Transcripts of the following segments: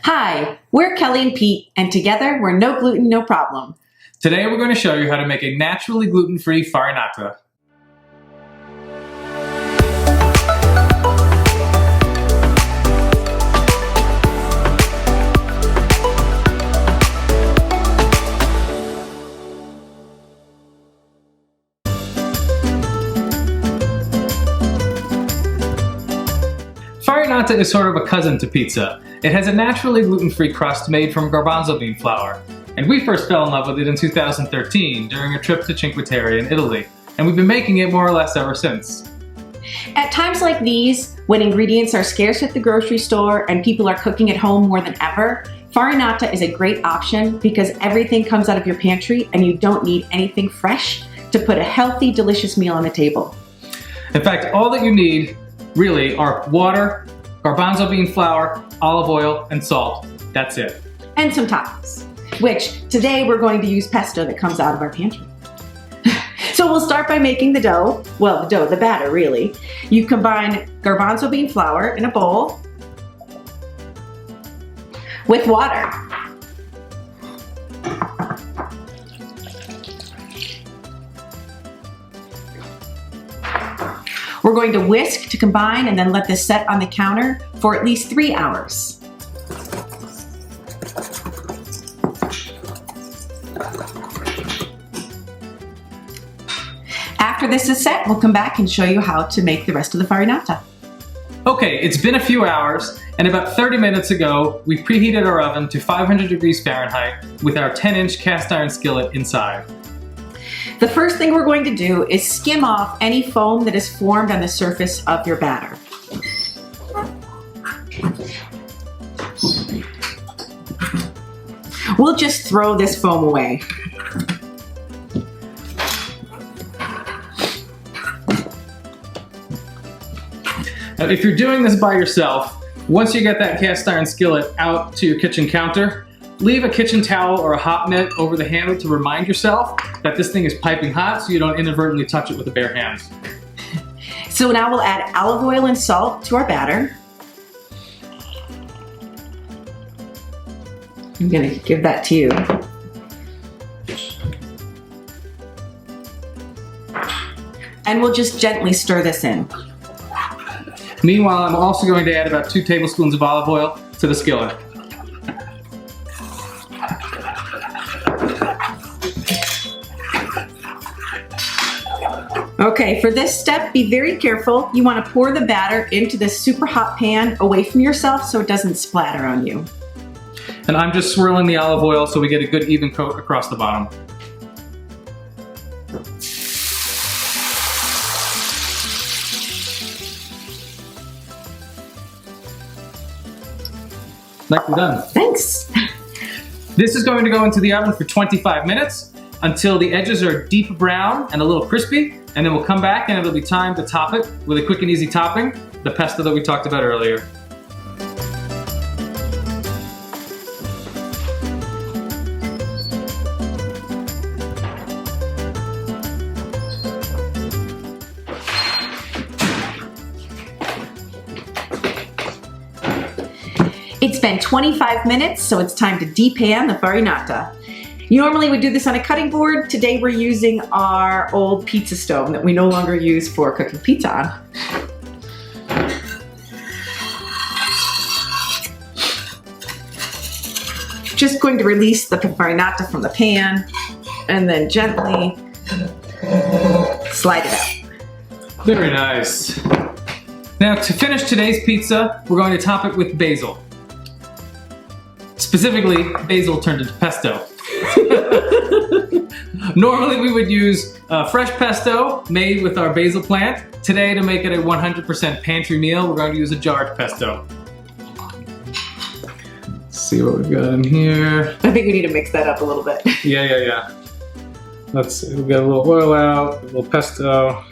Hi, we're Kelly and Pete, and together we're No Gluten, No Problem. Today we're going to show you how to make a naturally gluten-free farinata. Farinata is sort of a cousin to pizza. It has a naturally gluten-free crust made from garbanzo bean flour. And we first fell in love with it in 2013 during a trip to Cinque Terre in Italy. And we've been making it more or less ever since. At times like these, when ingredients are scarce at the grocery store and people are cooking at home more than ever, farinata is a great option because everything comes out of your pantry and you don't need anything fresh to put a healthy, delicious meal on the table. In fact, all that you need really are water, garbanzo bean flour, olive oil, and salt. That's it. And some toppings, which today we're going to use pesto that comes out of our pantry. So we'll start by making the dough. Well, the batter really. You combine garbanzo bean flour in a bowl with water. We're going to whisk to combine and then let this set on the counter for at least 3 hours. After this is set, we'll come back and show you how to make the rest of the farinata. Okay, it's been a few hours, and about 30 minutes ago, we preheated our oven to 500 degrees Fahrenheit with our 10-inch cast iron skillet inside. The first thing we're going to do is skim off any foam that is formed on the surface of your batter. We'll just throw this foam away. Now, if you're doing this by yourself, once you get that cast iron skillet out to your kitchen counter, leave a kitchen towel or a hot mitt over the handle to remind yourself that this thing is piping hot so you don't inadvertently touch it with the bare hands. So now we'll add olive oil and salt to our batter. I'm going to give that to you. And we'll just gently stir this in. Meanwhile, I'm also going to add about 2 tablespoons of olive oil to the skillet. Okay, for this step, be very careful. You want to pour the batter into this super hot pan away from yourself so it doesn't splatter on you. And I'm just swirling the olive oil so we get a good even coat across the bottom. Nicely done. Thanks. This is going to go into the oven for 25 minutes until the edges are deep brown and a little crispy, and then we'll come back and it'll be time to top it with a quick and easy topping, the pesto that we talked about earlier. It's been 25 minutes, so it's time to depan the farinata. You normally would do this on a cutting board. Today we're using our old pizza stove that we no longer use for cooking pizza on. Just going to release the farinata from the pan and then gently slide it out. Very nice. Now to finish today's pizza, we're going to top it with basil. Specifically, basil turned into pesto. Normally we would use fresh pesto made with our basil plant. Today, to make it a 100% pantry meal, we're going to use a jarred pesto. Let's see what we've got in here. I think we need to mix that up a little bit. Yeah. Let's see, we've got a little oil out, a little pesto.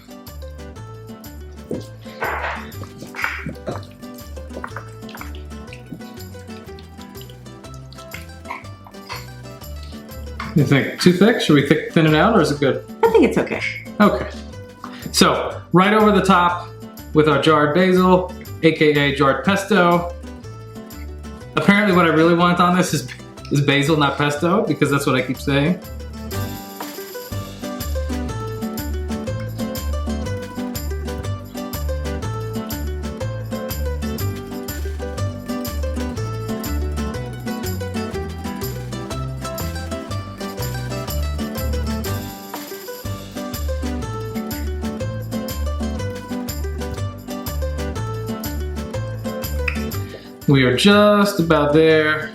You think too thick? Should we thin it out, or is it good? I think it's okay. Okay. So, right over the top with our jarred basil, aka jarred pesto, Apparently what I really want on this is basil, not pesto, because that's what I keep saying. We are just about there.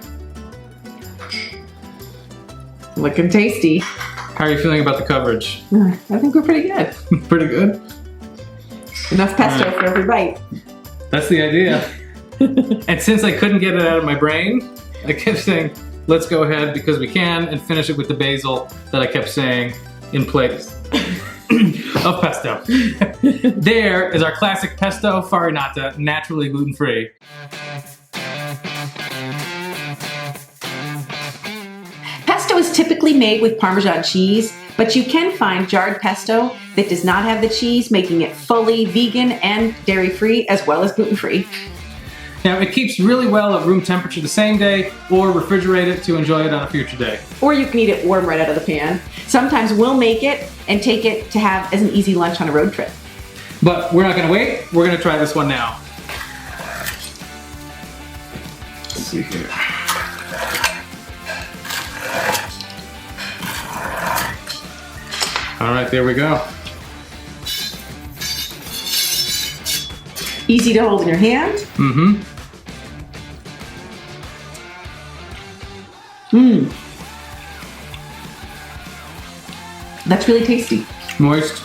Looking tasty. How are you feeling about the coverage? I think we're pretty good. Pretty good? Enough pesto for every bite. That's the idea. And since I couldn't get it out of my brain, I kept saying, let's go ahead because we can and finish it with the basil that I kept saying in place of pesto. There is our classic pesto farinata, naturally gluten-free. Pesto is typically made with Parmesan cheese, but you can find jarred pesto that does not have the cheese, making it fully vegan and dairy-free as well as gluten-free. Now, it keeps really well at room temperature the same day, or refrigerate it to enjoy it on a future day. Or you can eat it warm right out of the pan. Sometimes we'll make it and take it to have as an easy lunch on a road trip. But we're not gonna wait, we're gonna try this one now. Let's see here. All right, there we go. Easy to hold in your hand. Mm-hmm. That's really tasty. Moist.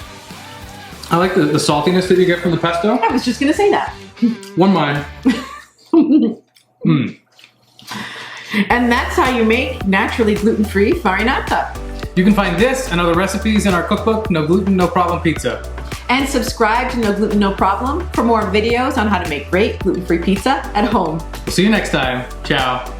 I like the saltiness that you get from the pesto. I was just gonna say that. One mine. And that's how you make naturally gluten-free farinata. You can find this and other recipes in our cookbook, No Gluten, No Problem Pizza. And subscribe to No Gluten, No Problem for more videos on how to make great gluten-free pizza at home. We'll see you next time. Ciao.